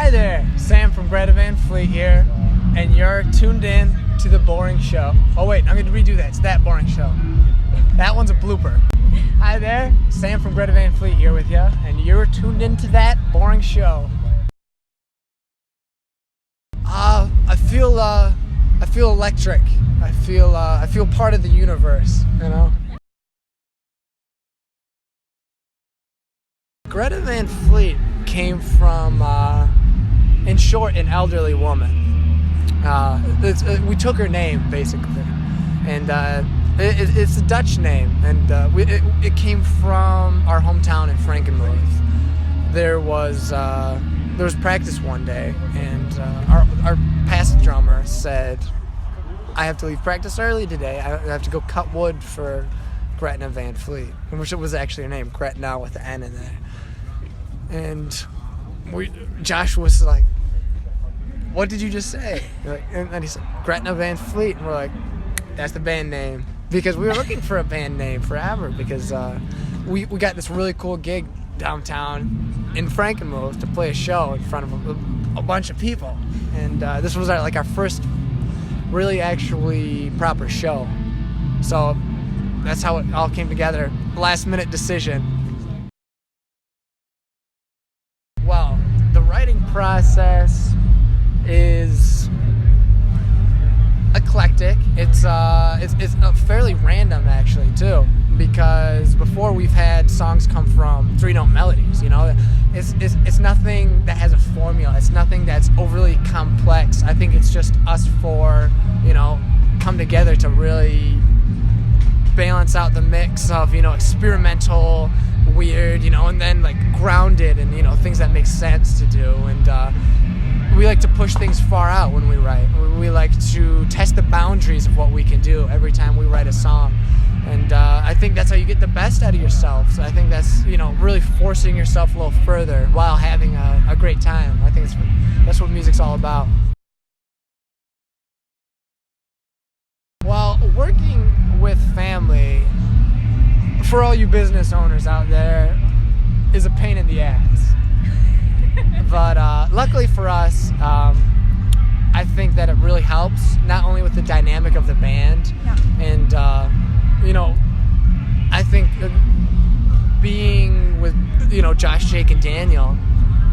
Hi there, Sam from Greta Van Fleet here, and you're tuned in to The Boring Show. Oh wait, I'm going to redo that. It's That Boring Show. That one's a blooper. Hi there, Sam from Greta Van Fleet here with you, and you're tuned into That Boring Show. I feel electric. I feel part of the universe, you know? Greta Van Fleet came from, in short, an elderly woman. We took her name, basically, and it's a Dutch name, and it came from our hometown in Frankenmuth. There was practice one day, and our past drummer said, "I have to leave practice early today. I have to go cut wood for Greta Van Fleet," which was actually her name, Greta with the N in there. And Josh was like, "What did you just say?" And then he said, "Greta Van Fleet." And we're like, "That's the band name." Because we were looking for a band name forever, because we got this really cool gig downtown in Frankenmuth to play a show in front of a bunch of people. And this was our first really actually proper show. So that's how it all came together. Last minute decision. Well, the writing process is eclectic. It's fairly random actually too, because before we've had songs come from 3-note melodies. You know, it's nothing that has a formula. It's nothing that's overly complex. I think it's just us four, you know, come together to really balance out the mix of, you know, experimental, weird, you know, and then like grounded and, you know, things that make sense to do. And we like to push things far out when we write. We like to test the boundaries of what we can do every time we write a song. And I think that's how you get the best out of yourself. So I think that's, you know, really forcing yourself a little further while having a great time. I think that's what music's all about. Well, working with family, for all you business owners out there, is a pain in the ass. But luckily for us, I think that it really helps, not only with the dynamic of the band, and you know, I think being with, you know, Josh, Jake, and Daniel,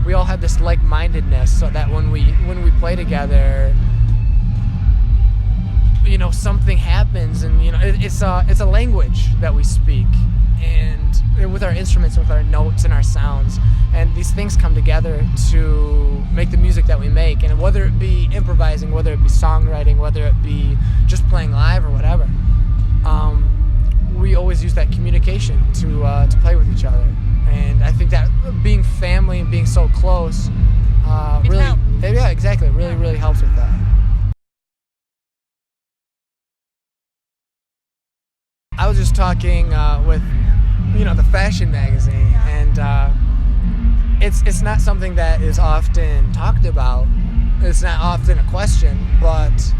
we all have this like-mindedness, so that when we play together, you know, something happens, and, you know, it's a language that we speak, and with our instruments, with our notes and our sounds, and these things come together to make the music that we make. And whether it be improvising, whether it be songwriting, whether it be just playing live or whatever, we always use that communication to play with each other. And I think that being family and being so close really helps with that. I was just talking with, you know, the fashion magazine, and it's not something that is often talked about. It's not often a question, but,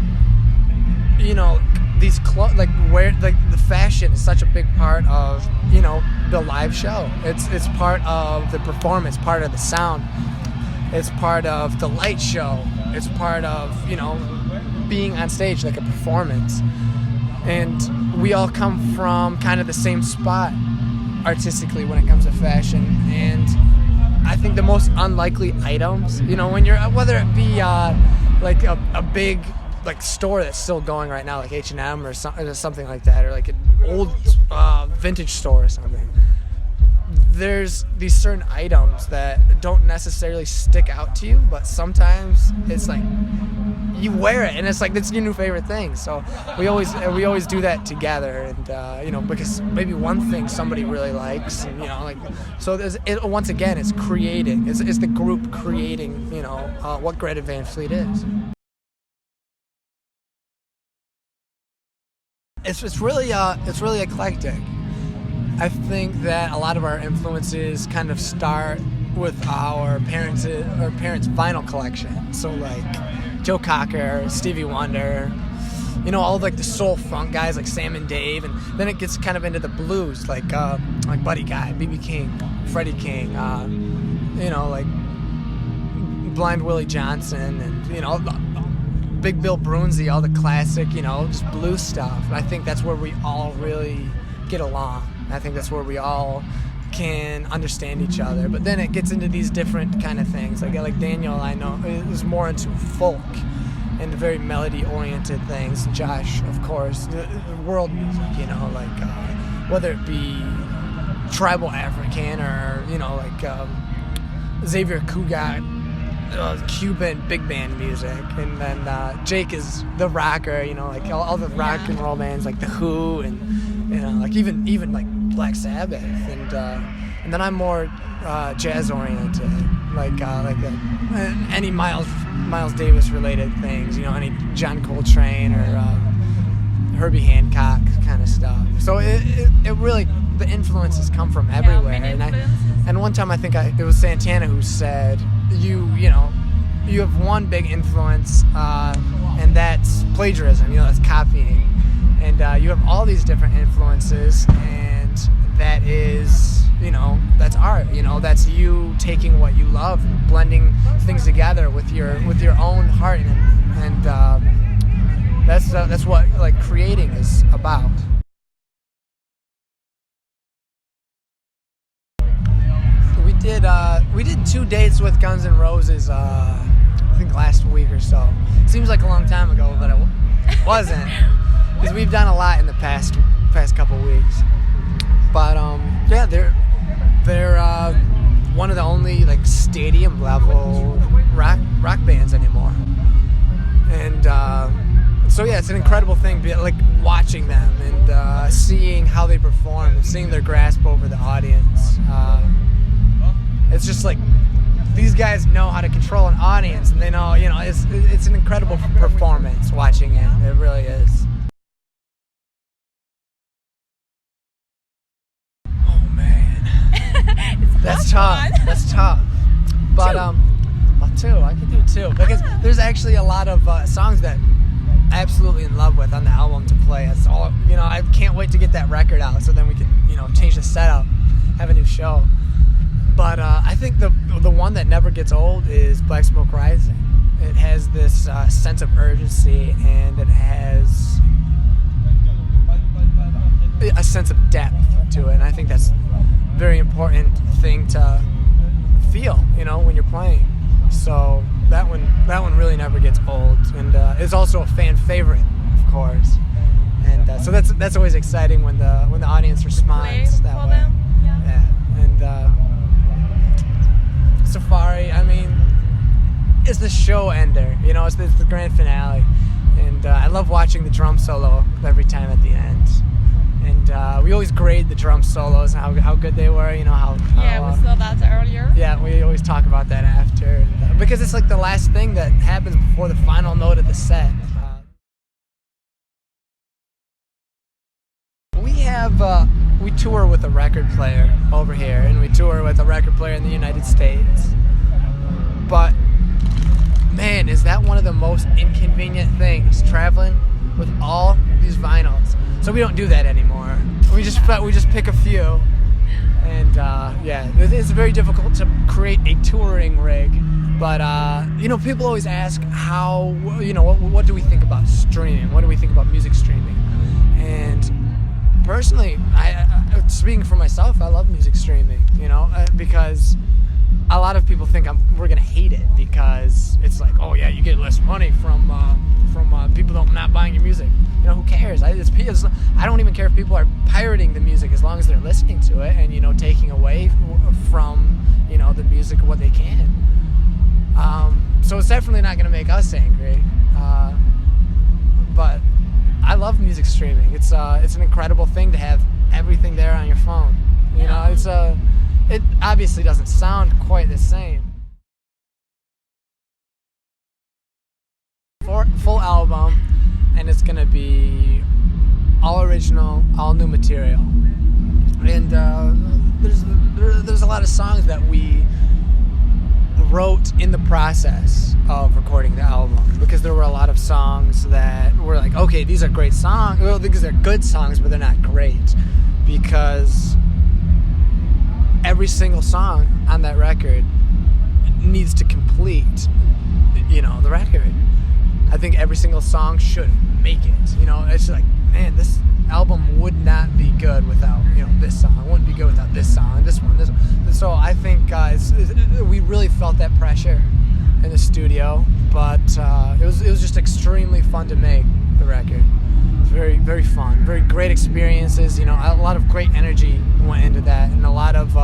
you know, these the fashion is such a big part of, you know, the live show. It's part of the performance, part of the sound. It's part of the light show. It's part of, you know, being on stage like a performance. And we all come from kind of the same spot artistically when it comes to fashion. And I think the most unlikely items, you know, when you're, whether it be like a big like store that's still going right now, like H&M or something like that, or like an old vintage store or something, there's these certain items that don't necessarily stick out to you, but sometimes it's like you wear it and it's like it's your new favorite thing. So we always do that together, and you know, because maybe one thing somebody really likes, and, you know, like, so once again it's creating, it's the group creating, you know, what Greta Van Fleet is. It's really eclectic. I think that a lot of our influences kind of start with our parents' vinyl collection. So like Joe Cocker, Stevie Wonder, you know, all of like the soul funk guys like Sam and Dave, and then it gets kind of into the blues like Buddy Guy, B.B. King, Freddie King, you know, like Blind Willie Johnson and, you know, Big Bill Broonzy, all the classic, you know, just blues stuff. And I think that's where we all really get along. I think that's where we all can understand each other. But then it gets into these different kind of things. Like Daniel, I know, is more into folk and very melody-oriented things. Josh, of course, world music, you know, like whether it be tribal African or, you know, like Xavier Cugat, Cuban big band music. And then Jake is the rocker, you know, like all the rock and roll bands like The Who and, you know, like even like Black Sabbath. And then I'm more jazz-oriented, like any Miles Davis related things, you know, any John Coltrane or Herbie Hancock kind of stuff. So it really, the influences come from everywhere. And one time I think it was Santana who said, you know, you have one big influence, and that's plagiarism, you know, that's copying. And you have all these different influences, and that is, you know, that's art. You know, that's you taking what you love and blending things together with your own heart, and that's what like creating is about. We did 2 dates with Guns N' Roses, I think last week or so. Seems like a long time ago, but it wasn't, because we've done a lot in the past couple weeks. But yeah, they're one of the only like stadium level rock bands anymore, and so yeah, it's an incredible thing, like watching them and seeing how they perform and seeing their grasp over the audience. It's just like these guys know how to control an audience, and they know, you know, it's an incredible performance watching it. It really is. Oh man, that's tough. That's tough. But two. I could do two, because there's actually a lot of songs that I'm absolutely in love with on the album to play. It's all, you know, I can't wait to get that record out so then we can, you know, change the setup, have a new show. But I think the one that never gets old is Black Smoke Rising. It has this sense of urgency, and it has a sense of depth to it. And I think that's a very important thing to feel, you know, when you're playing. So that one really never gets old, and it's also a fan favorite, of course. And so that's always exciting when the audience responds that way. Them. Yeah. And Safari, I mean, it's the show ender, you know, it's the grand finale, and I love watching the drum solo every time at the end, and we always grade the drum solos and how good they were, you know, how we saw that earlier. Yeah, we always talk about that after, and, because it's like the last thing that happens before the final note of the set. We tour with a record player over here, and we tour with a record player in the United States. But man, is that one of the most inconvenient things, traveling with all these vinyls. So we don't do that anymore. We just pick a few, and yeah, it's very difficult to create a touring rig. But you know, people always ask how, you know, what do we think about streaming? What do we think about music streaming? And personally, I speaking for myself, I love music streaming, you know, because a lot of people think we're gonna hate it, because it's like, oh yeah, you get less money from people not buying your music. You know, who cares? I don't even care if people are pirating the music, as long as they're listening to it and, you know, taking away from, you know, the music what they can. So it's definitely not gonna make us angry, but I love music streaming. It's an incredible thing to have everything there on your phone. You know, it obviously doesn't sound quite the same. Full album, and it's gonna be all original, all new material. And there's a lot of songs that we wrote in the process of recording the album, because there were a lot of songs that were like, okay, these are great songs. Well, because they're good songs, but they're not great, because every single song on that record needs to complete, the record. I think every single song should make it. It's like, man, this album would not be good without, this song. It wouldn't be good without this song, this one. So I think we really felt that pressure in the studio, but it was just extremely fun to make the record. It was very, very fun, very great experiences. A lot of great energy went into that, and a lot of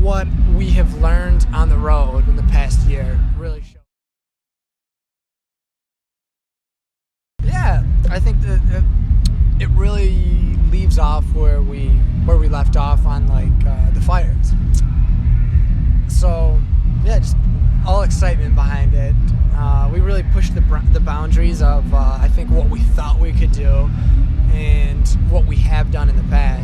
what we have learned on the road in the past year really showed. Yeah, I think that it really leaves off where we left off on the fires. So yeah, just all excitement behind it. We really pushed the boundaries of I think what we thought we could do and what we have done in the past.